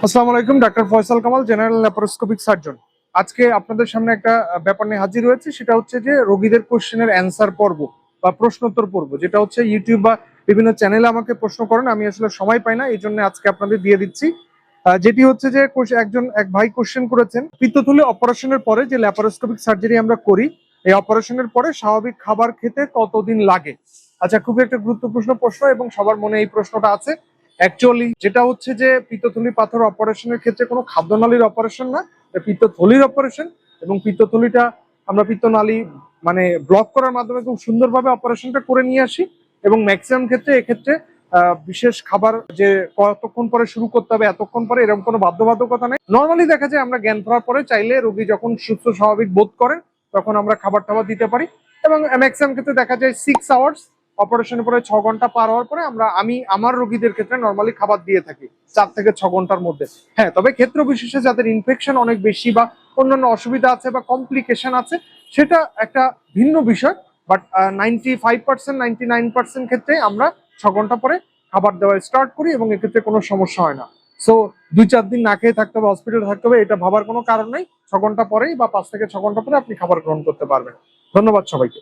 আসসালামু আলাইকুম, doctor Faisal Kamal, general laparoscopic surgeon. আজকে আপনাদের সামনে একটা ব্যাপার নিয়ে হাজির হয়েছে, সেটা হচ্ছে যে রোগীদের কোশ্চেনের অ্যান্সার পর্ব বা প্রশ্নোত্তর পর্ব, যেটা হচ্ছে ইউটিউব বা বিভিন্ন চ্যানেলে আমাকে প্রশ্ন করেন, আমি আসলে সময় পাই না, এই জন্য আজকে আপনাদের দিয়ে দিচ্ছি। যেটি হচ্ছে যে এক ভাই কোশ্চেন করেছেন, পিত্তথলি অপারেশনের পরে যে ল্যাপারোস্কোপিক সার্জারি আমরা করি, এই অপারেশনের পরে স্বাভাবিক খাবার খেতে কতদিন লাগে। আচ্ছা, খুবই একটা গুরুত্বপূর্ণ প্রশ্ন এবং সবার মনে এই প্রশ্নটা আছে। অ্যাকচুয়ালি যেটা হচ্ছে যে পিত্তথলি পাথর অপারেশনের ক্ষেত্রে কোনো খাদ্যনালীর অপারেশন না, পিত্তথলির অপারেশন। এবং পিত্তথলিটা আমরা পিত্তনালী মানে ব্লক করার মাধ্যমে খুব সুন্দরভাবে অপারেশনটা করে নিয়ে আসি। এবং ম্যাক্সিমাম ক্ষেত্রে এক্ষেত্রে বিশেষ খাবার যে কতক্ষণ পরে শুরু করতে হবে, এতক্ষণ পরে, এরকম কোনো বাধ্যবাধকতা নেই। নর্মালি দেখা যায় আমরা জ্ঞান ফেরার পরে চাইলে রোগী যখন সুস্থ স্বাভাবিক বোধ করেন তখন আমরা খাবার টাবার দিতে পারি। এবং ম্যাক্সিমাম ক্ষেত্রে দেখা যায় 6 আওয়ার্স, অপারেশনের পরে 6 ঘন্টা পার হওয়ার পরে আমি আমার রোগীদের ক্ষেত্রে নর্মালি খাবার দিয়ে থাকি 4 থেকে 6 ঘন্টার মধ্যে। হ্যাঁ, তবে ক্ষেত্র বিশেষে যাদের ইনফেকশন অনেক বেশি বা অন্যান্য অসুবিধা আছে বা কমপ্লিকেশন আছে, সেটা একটা ভিন্ন বিষয়। বাট 95%, 99% ক্ষেত্রে আমরা 6 ঘন্টা পরে খাবার দেওয়া স্টার্ট করি এবং এক্ষেত্রে কোনো সমস্যা হয় না। সো 2-4 দিন না খেয়ে থাকতে হবে, হসপিটালে থাকতে হবে, এটা ভাবার কোনো কারণ নেই। 6 ঘন্টা পরেই বা 5 থেকে 6 ঘন্টা পরে আপনি খাবার গ্রহণ করতে পারবেন। ধন্যবাদ সবাইকে।